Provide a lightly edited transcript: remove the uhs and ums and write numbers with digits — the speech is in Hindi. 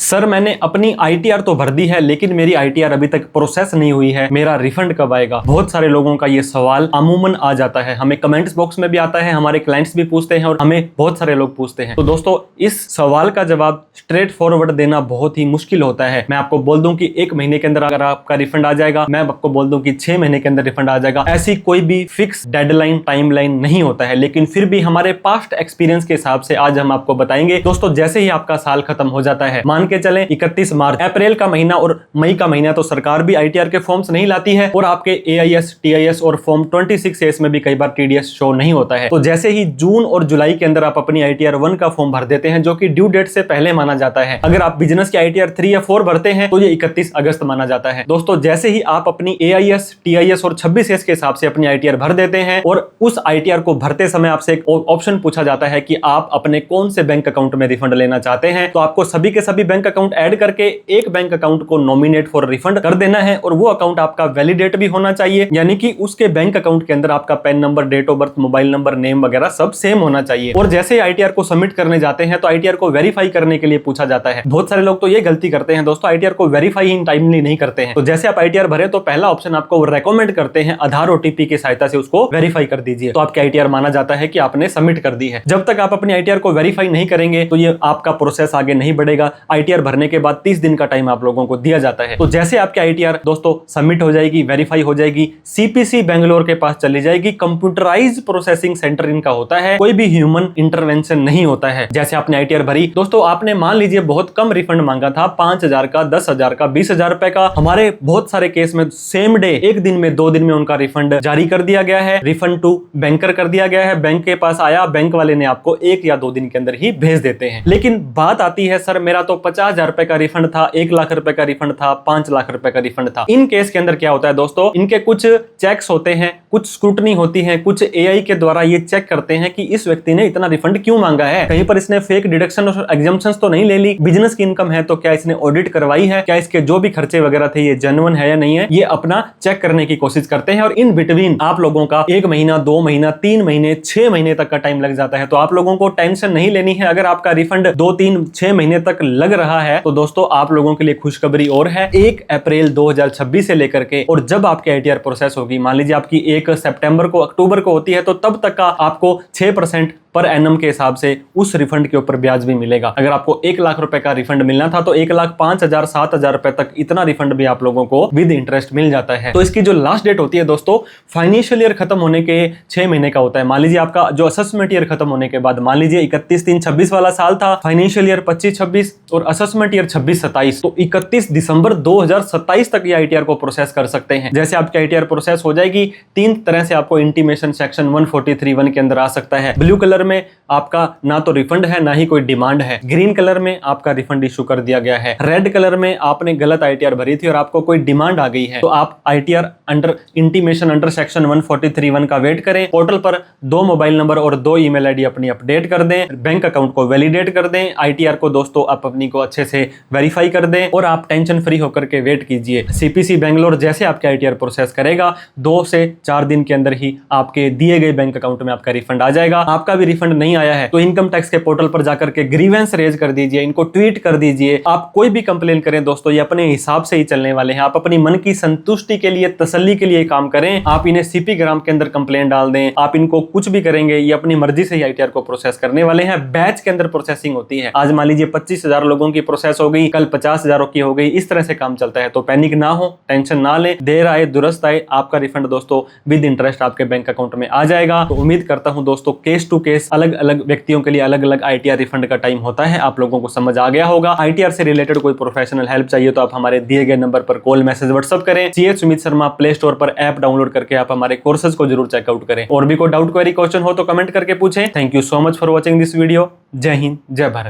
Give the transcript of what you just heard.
सर मैंने अपनी आईटीआर तो भर दी है लेकिन मेरी आईटीआर अभी तक प्रोसेस नहीं हुई है, मेरा रिफंड कब आएगा। बहुत सारे लोगों का ये सवाल अमूमन आ जाता है, हमें कमेंट्स बॉक्स में भी आता है, हमारे क्लाइंट्स भी पूछते हैं और हमें बहुत सारे लोग पूछते हैं। तो दोस्तों इस सवाल का जवाब स्ट्रेट फॉरवर्ड देना बहुत ही मुश्किल होता है। मैं आपको बोल दूं कि 1 महीने के अंदर अगर आपका रिफंड आ जाएगा, मैं आपको बोल दूं कि 6 महीने के अंदर रिफंड आ जाएगा, ऐसी कोई भी फिक्स डेडलाइन टाइमलाइन नहीं होता है। लेकिन फिर भी हमारे पास्ट एक्सपीरियंस के हिसाब से आज हम आपको बताएंगे। दोस्तों जैसे ही आपका साल खत्म हो जाता है, मान के चलें 31 मार्च, अप्रैल का महीना और मई का महीना तो सरकार भी आईटीआर के फॉर्म्स नहीं लाती है और आपके एआईएस, टीआईएस और फॉर्म 26A में भी कई बार टीडीएस शो नहीं होता है। तो जैसे ही जून और जुलाई के अंदर आप अपनी आईटीआर 1 का फॉर्म भर देते हैं, जो कि ड्यू डेट से पहले माना जाता है। अगर आप बिजनेस की आईटीआर 3 या 4 भरते हैं तो ये 31 अगस्त माना जाता है। दोस्तों जैसे ही आप अपनी एआईएस, टीआईएस और 26S के हिसाब से अपनी आईटीआर भर देते हैं और उस आईटीआर को भरते समय आपसे एक ऑप्शन पूछा जाता है कि आप अपने कौन से बैंक अकाउंट में रिफंड लेना चाहते हैं, तो आपको सभी के सभी बैंक अकाउंट ऐड करके एक बैंक अकाउंट को नॉमिनेट फॉर रिफंड कर देना है और वो अकाउंट आपका वैलिडेट भी होना चाहिए, यानी कि उसके बैंक अकाउंट के अंदर आपका PAN number, date of birth, mobile number, name वगैरह सब सेम होना चाहिए। और जैसे आईटीआर को सबमिट करने जाते हैं तो आईटीआर को वेरीफाई करने के लिए पूछा जाता है। बहुत सारे लोग तो ये गलती करते हैं दोस्तों, आईटीआर को वेरीफाई इन टाइमली नहीं करते हैं। तो जैसे आप आईटीआर भरे तो पहला ऑप्शन आपको रेकमेंड करते हैं आधार ओटीपी की सहायता से उसको वेरीफाई कर दीजिए, तो आपकी आईटीआर माना जाता है कि आपने सबमिट कर दी है। जब तक आप अपनी आईटीआर को वेरीफाई नहीं करेंगे तो ये आपका प्रोसेस आगे नहीं बढ़ेगा। आईटीआर भरने के बाद 30 दिन का टाइम आप लोगों को दिया जाता है। तो जैसे आपकी आईटीआर दोस्तों सबमिट हो जाएगी, वेरीफाई हो जाएगी, सीपीसी बेंगलोर के पास चली जाएगी। कंप्यूटराइज्ड प्रोसेसिंग सेंटर इनका होता है, कोई भी ह्यूमन इंटरवेंशन नहीं होता है। जैसे आपने आईटीआर भरी दोस्तों, आपने मान लीजिए बहुत कम रिफंड मांगा था, 5,000 का, 10,000 का, 20,000 रुपए का। हमारे बहुत सारे केस में सेम डे, 1 दिन में, 2 दिन में उनका रिफंड जारी कर दिया गया है, रिफंड टू बैंकर कर दिया गया है। बैंक के पास आया, बैंक वाले ने आपको 1 या 2 दिन के अंदर ही भेज देते हैं। लेकिन बात आती है सर मेरा तो 50,000 रुपए का रिफंड था, 1 लाख रुपए का रिफंड था, 5 लाख रुपए का रिफंड था। इन केस के अंदर क्या होता है दोस्तों, इनके कुछ चेक्स होते हैं, कुछ स्क्रूटनी होती है, कुछ एआई के द्वारा ये चेक करते हैं कि इस व्यक्ति ने इतना रिफंड क्यों मांगा है, कहीं पर इसने फेक डिडक्शन और एग्जम्पशंस तो नहीं ले ली, बिजनेस की इनकम है तो क्या इसने ऑडिट करवाई है, क्या इसके जो भी खर्चे वगैरह थे ये जेन्युइन है या नहीं है, ये अपना चेक करने की कोशिश करते हैं। और इन बिटवीन आप लोगों का 1 महीना, 2 महीना, 3 महीने, 6 महीने तक का टाइम लग जाता है। तो आप लोगों को टेंशन नहीं लेनी है। अगर आपका रिफंड 2, 3, 6 महीने तक लग रहा है तो दोस्तों आप लोगों के लिए खुशखबरी और है। 1 अप्रैल 2026 से लेकर के और जब आपकी आईटीआर प्रोसेस होगी, मान लीजिए आपकी 1 सितंबर को, अक्टूबर को होती है, तो तब तक का आपको 6% पर एनम के हिसाब से उस रिफंड के ऊपर ब्याज भी मिलेगा। अगर आपको 1 लाख रुपए का रिफंड मिलना था तो 1,05,000, 7,000 रुपए तक इतना रिफंड भी आप लोगों को विद इंटरेस्ट मिल जाता है। तो इसकी जो लास्ट डेट होती है दोस्तों, फाइनेंशियल ईयर खत्म होने के 6 महीने का होता है। मान लीजिए आपका जो असेसमेंट ईयर खत्म होने के बाद, मान लीजिए 31/3/26 वाला साल था, फाइनेंशियल ईयर 25-26 और असेसमेंट ईयर 26-27, तो 31 दिसंबर 2027 तक ये आईटीआर को प्रोसेस कर सकते हैं। जैसे आपकी आईटीआर प्रोसेस हो जाएगी, 3 तरह से आपको इंटीमेशन सेक्शन 143(1) के अंदर आ सकता है। ब्लू कलर में आपका ना तो रिफंड है ना ही कोई डिमांड है, ग्रीन कलर में आपका रिफंड इशू कर दिया गया है, रेड कलर में आपने गलत आईटीआर भरी थी और आपको कोई डिमांड आ गई है, तो आप ITR under intimation under section 143(1) का वेट करें। पोर्टल पर 2 मोबाइल नंबर और 2 ईमेल आईडी अपनी अपडेट कर दें, बैंक अकाउंट को वैलिडेट कर दें, आईटीआर को दोस्तों आप अपनी को अच्छे से वेरीफाई कर दें और आप टेंशन फ्री होकर के वेट कीजिए। सीपीसी बेंगलोर जैसे आपके आईटीआर प्रोसेस करेगा, 2 से 4 दिन के अंदर ही आपके दिए गए बैंक अकाउंट में आपका रिफंड आ जाएगा। आपका भी रिफंड नहीं आया है तो इनकम टैक्स के पोर्टल पर जाकर के ग्रीवेंस रेज कर दीजिए, इनको ट्वीट कर दीजिए। आप कोई भी कंप्लेन करें दोस्तों, ये अपने हिसाब से ही चलने वाले हैं। आप अपनी मन की संतुष्टि के लिए, तसल्ली के लिए काम करें। आप इन्हें सीपी ग्राम के अंदर कंप्लेन डाल दें, आप इनको कुछ भी करेंगे, ये अपनी मर्जी से ही आईटीआर को प्रोसेस करने वाले हैं। बैच के अंदर प्रोसेसिंग होती है। आज मान लीजिए 25,000 लोगों की प्रोसेस हो गई, कल 50,000 की हो गई, इस तरह से काम चलता है। तो पैनिक ना हो, टेंशन ना लें, देर आए दुरुस्त आए, आपका रिफंड दोस्तों विद इंटरेस्ट आपके बैंक अकाउंट में आ जाएगा। तो उम्मीद करता हूं दोस्तों केस टू केस अलग अलग व्यक्तियों के लिए अलग अलग आईटीआर रिफंड का टाइम होता है, आप लोगों को समझ आ गया होगा। आईटीआर से रिलेटेड कोई प्रोफेशनल हेल्प चाहिए तो आप हमारे दिए गए नंबर पर कॉल, मैसेज, व्हाट्सएप करें। CH Sumit Sharma Play Store पर ऐप डाउनलोड करके आप हमारे कोर्सेज को जरूर चेकआउट करें। और भी कोई डाउट, क्वेरी, क्वेश्चन हो तो कमेंट करके पूछें। Thank you so much for watching this video. जय हिंद, जय भारत।